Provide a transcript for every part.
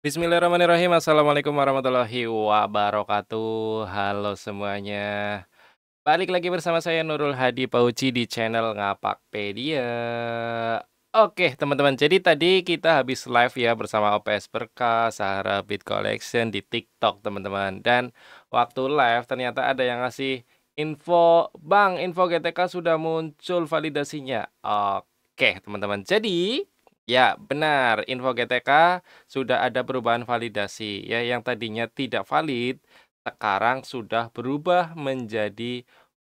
Bismillahirrahmanirrahim. Assalamualaikum warahmatullahi wabarakatuh. Halo semuanya. Balik lagi bersama saya Nurul Hadi Pauci di channel Ngapakpedia. Oke, teman-teman. Jadi tadi kita habis live ya bersama OPS Berkah, Sahara Beat Collection di TikTok, teman-teman. Dan waktu live ternyata ada yang ngasih info, "Bang, info GTK sudah muncul validasinya." Oke, teman-teman. Jadi, ya benar, info GTK sudah ada perubahan validasi ya, yang tadinya tidak valid sekarang sudah berubah menjadi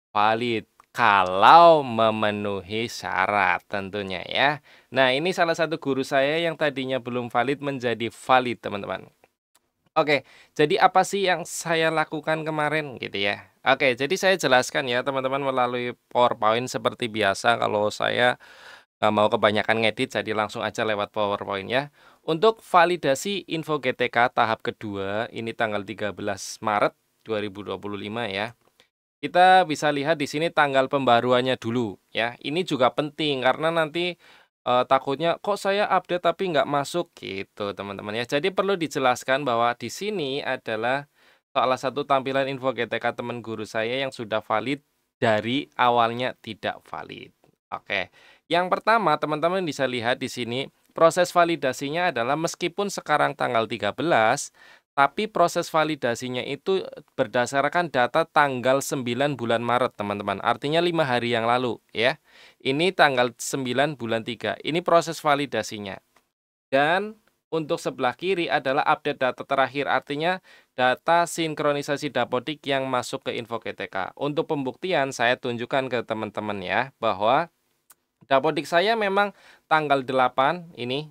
valid kalau memenuhi syarat tentunya ya. Nah, ini salah satu guru saya yang tadinya belum valid menjadi valid, teman-teman. Oke, jadi apa sih yang saya lakukan kemarin gitu ya? Oke, jadi saya jelaskan ya teman-teman melalui PowerPoint seperti biasa kalau saya nggak mau kebanyakan ngedit jadi langsung aja lewat PowerPoint ya. Untuk validasi info GTK tahap kedua ini tanggal 13 Maret 2025 ya. Kita bisa lihat di sini tanggal pembaruannya dulu ya. Ini juga penting karena nanti takutnya kok saya update tapi nggak masuk gitu teman-teman ya. Jadi perlu dijelaskan bahwa di sini adalah salah satu tampilan info GTK teman guru saya yang sudah valid dari awalnya tidak valid. Oke. Yang pertama teman-teman bisa lihat di sini proses validasinya adalah meskipun sekarang tanggal 13 tapi proses validasinya itu berdasarkan data tanggal 9 bulan Maret, teman-teman. Artinya 5 hari yang lalu, ya. Ini tanggal 9 bulan 3. Ini proses validasinya. Dan untuk sebelah kiri adalah update data terakhir, artinya data sinkronisasi Dapodik yang masuk ke info GTK. Untuk pembuktian, saya tunjukkan ke teman-teman ya, bahwa Dapodik saya memang tanggal 8 ini,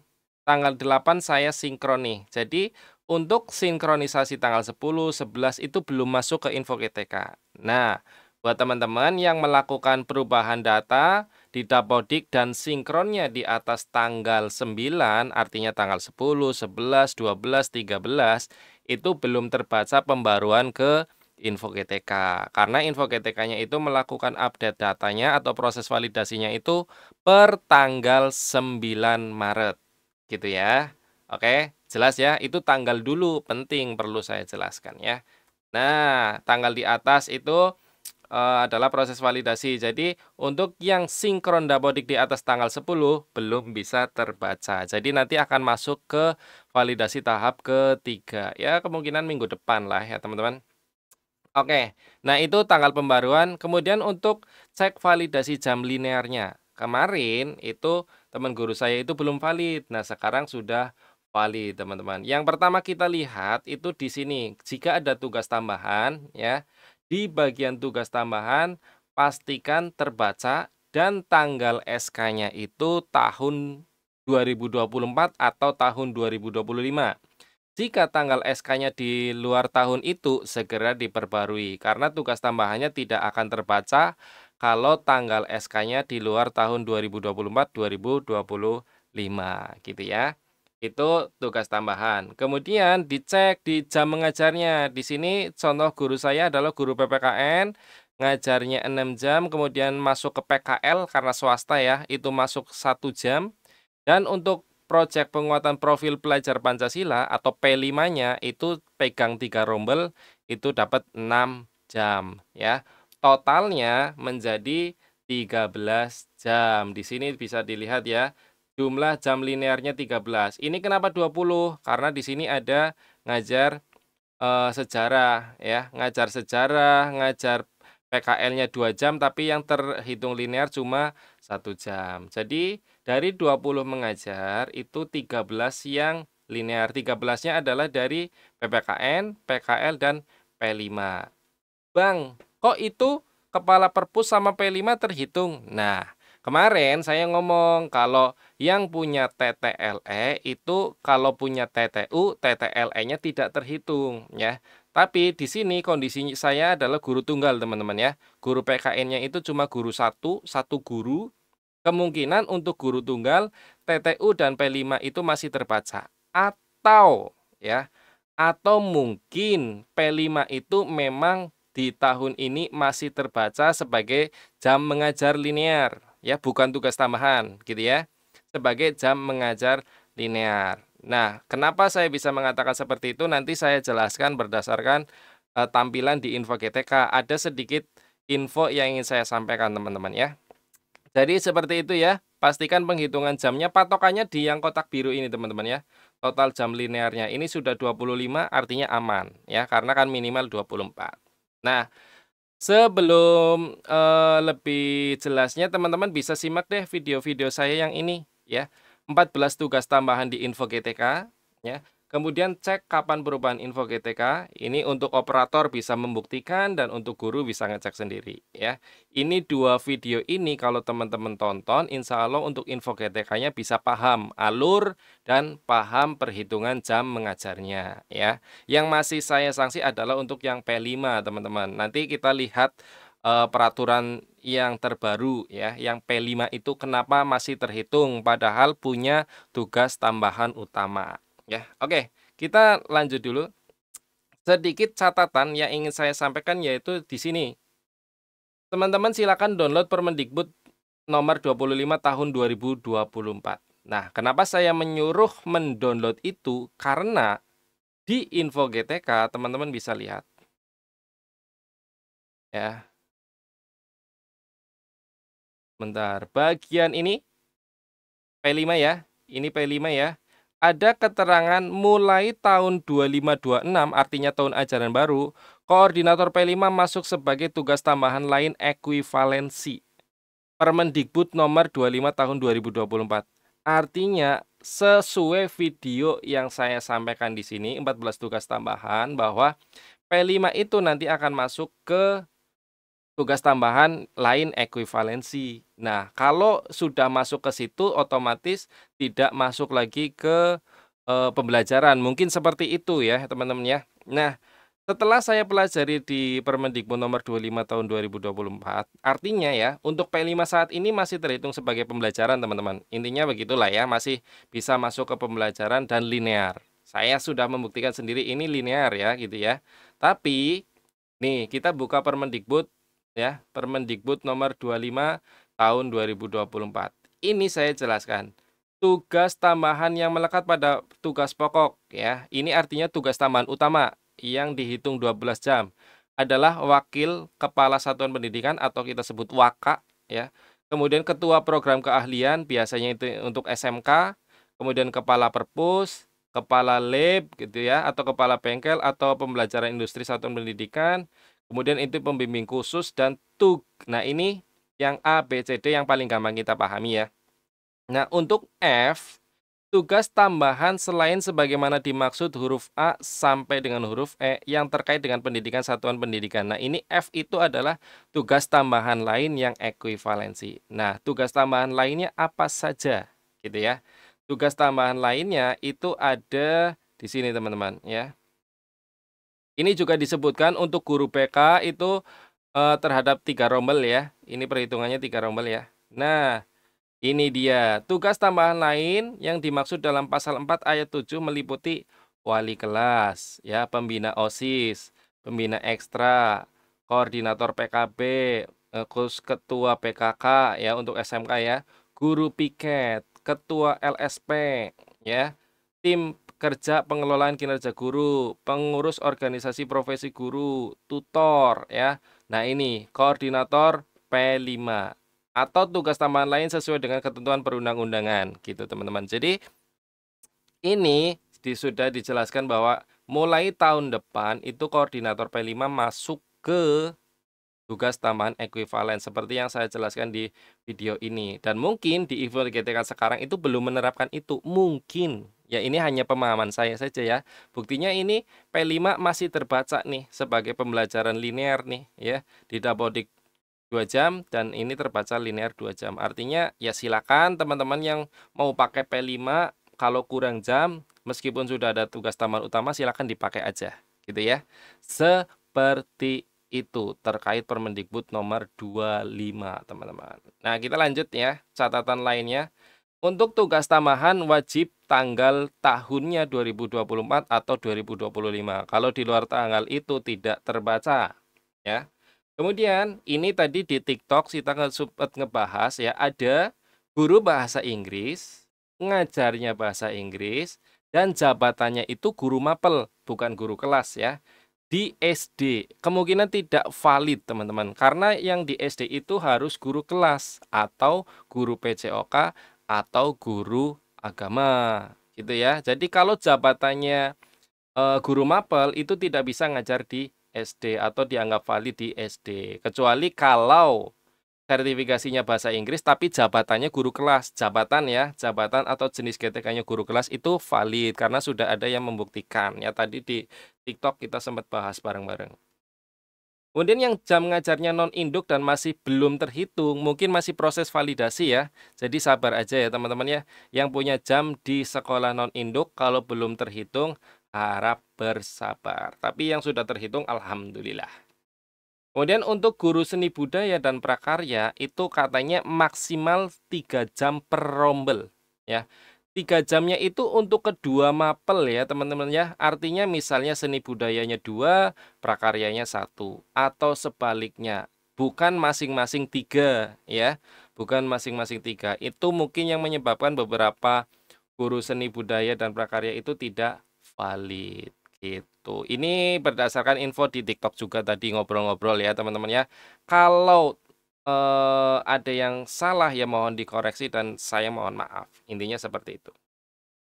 tanggal 8 saya sinkron nih. Jadi untuk sinkronisasi tanggal 10, 11 itu belum masuk ke info GTK. Nah, buat teman-teman yang melakukan perubahan data di Dapodik dan sinkronnya di atas tanggal 9, artinya tanggal 10, 11, 12, 13, itu belum terbaca pembaruan ke info GTK. Karena info GTK-nya itu melakukan update datanya atau proses validasinya itu per tanggal 9 Maret, gitu ya. Oke, jelas ya, itu tanggal dulu, penting perlu saya jelaskan ya. Nah, tanggal di atas itu adalah proses validasi. Jadi, untuk yang sinkron dapodik di atas tanggal 10 belum bisa terbaca. Jadi, nanti akan masuk ke validasi tahap ketiga. Ya, kemungkinan minggu depan lah ya, teman-teman. Oke, nah itu tanggal pembaruan. Kemudian untuk cek validasi jam linearnya. Kemarin itu teman guru saya itu belum valid. Nah, sekarang sudah valid, teman-teman. Yang pertama kita lihat itu di sini. Jika ada tugas tambahan ya, di bagian tugas tambahan pastikan terbaca dan tanggal SK-nya itu tahun 2024 atau tahun 2025. Jika tanggal SK-nya di luar tahun itu, segera diperbarui, karena tugas tambahannya tidak akan terbaca kalau tanggal SK-nya di luar tahun 2024-2025, gitu ya. Itu tugas tambahan. Kemudian dicek di jam mengajarnya. Di sini contoh guru saya adalah guru PPKN, ngajarnya 6 jam, kemudian masuk ke PKL karena swasta ya, itu masuk 1 jam. Dan untuk proyek penguatan profil pelajar Pancasila atau P5-nya itu pegang 3 rombel, itu dapat 6 jam ya. Totalnya menjadi 13 jam. Di sini bisa dilihat ya, jumlah jam linearnya 13. Ini kenapa 20? Karena di sini ada ngajar sejarah ya, ngajar sejarah, ngajar PKL-nya 2 jam, tapi yang terhitung linear cuma 1 jam. Jadi dari 20 mengajar, itu 13 yang linear. 13-nya adalah dari PPKN, PKL, dan P5. Bang, kok itu kepala perpus sama P5 terhitung? Nah, kemarin saya ngomong kalau yang punya TTLE itu kalau punya TTU, TTLE-nya tidak terhitung ya. Tapi di sini kondisi saya adalah guru tunggal, teman-teman ya. Guru PKN-nya itu cuma guru satu, satu guru. Kemungkinan untuk guru tunggal, TTU dan P5 itu masih terbaca. Atau ya, atau mungkin P5 itu memang di tahun ini masih terbaca sebagai jam mengajar linear, ya, bukan tugas tambahan, gitu ya. Sebagai jam mengajar linear. Nah, kenapa saya bisa mengatakan seperti itu, nanti saya jelaskan berdasarkan, tampilan di info GTK. Ada sedikit info yang ingin saya sampaikan teman-teman ya. Jadi seperti itu ya, pastikan penghitungan jamnya patokannya di yang kotak biru ini teman-teman ya. Total jam linearnya ini sudah 25 artinya aman ya, karena kan minimal 24. Nah, sebelum, lebih jelasnya teman-teman bisa simak deh video-video saya yang ini ya, 14 tugas tambahan di info GTK ya. Kemudian cek kapan perubahan info GTK, ini untuk operator bisa membuktikan dan untuk guru bisa ngecek sendiri ya. Ini 2 video ini kalau teman-teman tonton, insya Allah untuk info GTK-nya bisa paham alur dan paham perhitungan jam mengajarnya ya. Yang masih saya sanksi adalah untuk yang P5 teman-teman. Nanti kita lihat, peraturan yang terbaru ya, yang P5 itu kenapa masih terhitung padahal punya tugas tambahan utama ya. Oke, kita lanjut dulu. Sedikit catatan yang ingin saya sampaikan yaitu di sini. Teman-teman silakan download Permendikbud nomor 25 tahun 2024. Nah, kenapa saya menyuruh mendownload itu? Karena di info GTK teman-teman bisa lihat ya. Bentar, bagian ini P5 ya. Ini P5 ya. Ada keterangan mulai tahun 2526 artinya tahun ajaran baru, koordinator P5 masuk sebagai tugas tambahan lain ekuivalensi. Permendikbud nomor 25 tahun 2024. Artinya sesuai video yang saya sampaikan di sini 14 tugas tambahan bahwa P5 itu nanti akan masuk ke tugas tambahan lain ekuivalensi. Nah, kalau sudah masuk ke situ otomatis tidak masuk lagi ke, pembelajaran, mungkin seperti itu ya teman-teman ya. Nah, setelah saya pelajari di Permendikbud nomor 25 tahun 2024, artinya ya untuk P5 saat ini masih terhitung sebagai pembelajaran teman-teman. Intinya begitulah ya, masih bisa masuk ke pembelajaran dan linear. Saya sudah membuktikan sendiri ini linear ya gitu ya. Tapi nih, kita buka Permendikbud ya, Permendikbud nomor 25 tahun 2024. Ini saya jelaskan. Tugas tambahan yang melekat pada tugas pokok ya. Ini artinya tugas tambahan utama yang dihitung 12 jam adalah wakil kepala satuan pendidikan atau kita sebut WAKA ya. Kemudian ketua program keahlian biasanya itu untuk SMK, kemudian kepala perpus, kepala lab gitu ya, atau kepala bengkel atau pembelajaran industri satuan pendidikan. Kemudian itu pembimbing khusus dan TUG. Nah, ini yang A, B, C, D yang paling gampang kita pahami ya. Nah, untuk F, tugas tambahan selain sebagaimana dimaksud huruf A sampai dengan huruf E yang terkait dengan pendidikan satuan pendidikan. Nah, ini F itu adalah tugas tambahan lain yang ekuivalensi. Nah, tugas tambahan lainnya apa saja gitu ya. Tugas tambahan lainnya itu ada di sini teman-teman ya. Ini juga disebutkan untuk guru BK itu, terhadap 3 rombel ya. Ini perhitungannya 3 rombel ya. Nah, ini dia, tugas tambahan lain yang dimaksud dalam pasal 4 ayat 7 meliputi wali kelas, ya, pembina OSIS, pembina ekstra, koordinator PKB, ketua PKK ya untuk SMK ya, guru piket, ketua LSP, ya, tim kerja pengelolaan kinerja guru, pengurus organisasi profesi guru, tutor ya. Nah, ini koordinator P5 atau tugas tambahan lain sesuai dengan ketentuan perundang-undangan gitu teman-teman. Jadi ini sudah dijelaskan bahwa mulai tahun depan itu koordinator P5 masuk ke tugas tambahan ekuivalen seperti yang saya jelaskan di video ini. Dan mungkin di info GTK sekarang itu belum menerapkan itu, mungkin. Ya ini hanya pemahaman saya saja ya. Buktinya ini P5 masih terbaca nih sebagai pembelajaran linear nih ya di Dapodik 2 jam dan ini terbaca linear 2 jam. Artinya ya silakan teman-teman yang mau pakai P5 kalau kurang jam meskipun sudah ada tugas tambahan utama silakan dipakai aja gitu ya. Seperti itu terkait Permendikbud nomor 25 teman-teman. Nah, kita lanjut ya. Catatan lainnya untuk tugas tambahan wajib tanggal tahunnya 2024 atau 2025. Kalau di luar tanggal itu tidak terbaca ya. Kemudian ini tadi di TikTok kita sempat ngebahas ya, ada guru bahasa Inggris, ngajarnya bahasa Inggris, dan jabatannya itu guru mapel, bukan guru kelas ya. Di SD, kemungkinan tidak valid teman-teman, karena yang di SD itu harus guru kelas, atau guru PJOK, atau guru agama, gitu ya. Jadi kalau jabatannya guru mapel itu tidak bisa ngajar di SD atau dianggap valid di SD, kecuali kalau sertifikasinya bahasa Inggris tapi jabatannya guru kelas. Jabatan ya, jabatan atau jenis GTK-nya guru kelas itu valid karena sudah ada yang membuktikan. Ya tadi di TikTok kita sempat bahas bareng-bareng. Kemudian yang jam ngajarnya non-induk dan masih belum terhitung, mungkin masih proses validasi ya. Jadi sabar aja ya teman-teman ya. Yang punya jam di sekolah non-induk kalau belum terhitung, harap bersabar. Tapi yang sudah terhitung, alhamdulillah. Kemudian untuk guru seni budaya dan prakarya itu katanya maksimal 3 jam per rombel ya. 3 jamnya itu untuk kedua mapel ya teman-teman ya. Artinya misalnya seni budayanya 2, prakaryanya 1 atau sebaliknya. Bukan masing-masing 3 ya. Bukan masing-masing 3. Itu mungkin yang menyebabkan beberapa guru seni budaya dan prakarya itu tidak valid. Gitu. Ini berdasarkan info di TikTok juga tadi ngobrol-ngobrol ya teman-teman ya. Kalau ada yang salah ya mohon dikoreksi dan saya mohon maaf. Intinya seperti itu.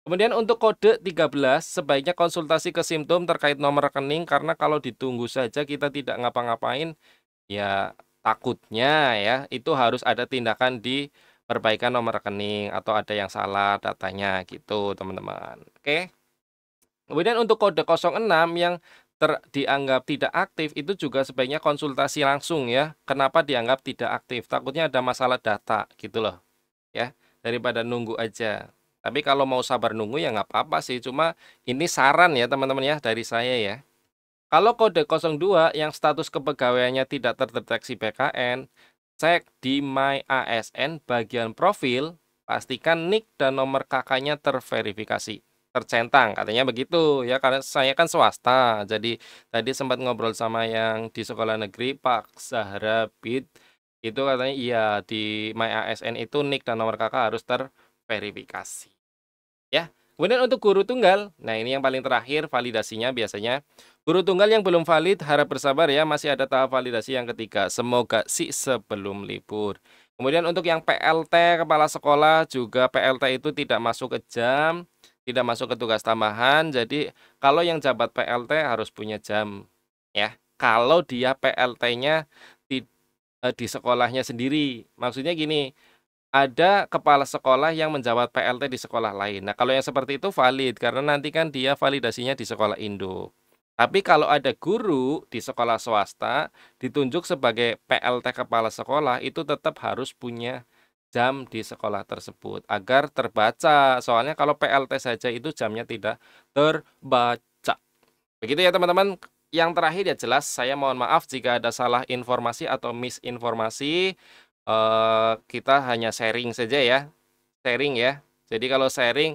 Kemudian untuk kode 13 sebaiknya konsultasi ke Simtom terkait nomor rekening karena kalau ditunggu saja kita tidak ngapa-ngapain ya takutnya ya itu harus ada tindakan di perbaikan nomor rekening atau ada yang salah datanya gitu teman-teman. Oke. Kemudian untuk kode 06 yang dianggap tidak aktif itu juga sebaiknya konsultasi langsung ya. Kenapa dianggap tidak aktif? Takutnya ada masalah data gitu loh ya. Daripada nunggu aja. Tapi kalau mau sabar nunggu ya nggak apa-apa sih. Cuma ini saran ya teman-teman ya dari saya ya. Kalau kode 02 yang status kepegawaiannya tidak terdeteksi BKN, cek di My ASN bagian profil, pastikan NIK dan nomor KK-nya terverifikasi, tercentang, katanya begitu ya, karena saya kan swasta. Jadi tadi sempat ngobrol sama yang di sekolah negeri, Pak Zahra Bid, itu katanya iya di My ASN itu NIK dan nomor KK harus terverifikasi. Ya, kemudian untuk guru tunggal, nah ini yang paling terakhir validasinya biasanya. Guru tunggal yang belum valid harap bersabar ya, masih ada tahap validasi yang ketiga. Semoga sih sebelum libur. Kemudian untuk yang PLT kepala sekolah juga PLT itu tidak masuk ke jam, tidak masuk ke tugas tambahan. Jadi kalau yang jabat PLT harus punya jam ya. Kalau dia PLT-nya di sekolahnya sendiri. Maksudnya gini, ada kepala sekolah yang menjawab PLT di sekolah lain. Nah, kalau yang seperti itu valid karena nanti kan dia validasinya di sekolah induk. Tapi kalau ada guru di sekolah swasta ditunjuk sebagai PLT kepala sekolah itu tetap harus punya jam di sekolah tersebut agar terbaca. Soalnya kalau PLT saja itu jamnya tidak terbaca. Begitu ya teman-teman. Yang terakhir ya jelas saya mohon maaf jika ada salah informasi atau misinformasi. Kita hanya sharing saja ya, sharing ya. Jadi kalau sharing,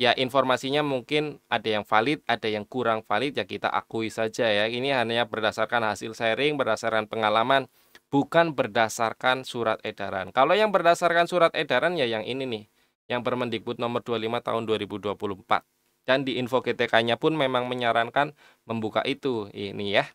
ya informasinya mungkin ada yang valid, ada yang kurang valid, ya kita akui saja ya. Ini hanya berdasarkan hasil sharing, berdasarkan pengalaman, bukan berdasarkan surat edaran. Kalau yang berdasarkan surat edaran ya yang ini nih, yang Permendikbud nomor 25 tahun 2024. Dan di info GTK-nya pun memang menyarankan membuka itu, ini ya.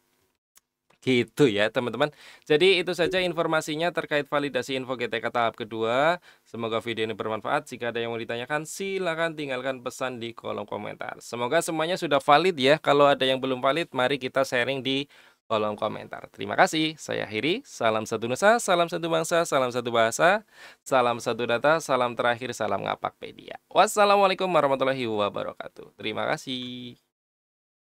Gitu ya teman-teman. Jadi itu saja informasinya terkait validasi info GTK tahap kedua. Semoga video ini bermanfaat. Jika ada yang mau ditanyakan silakan tinggalkan pesan di kolom komentar. Semoga semuanya sudah valid ya. Kalau ada yang belum valid mari kita sharing di kolom komentar. Terima kasih. Saya akhiri. Salam satu nusa, salam satu bangsa, salam satu bahasa, salam satu data, salam terakhir, salam ngapakpedia. Wassalamualaikum warahmatullahi wabarakatuh. Terima kasih.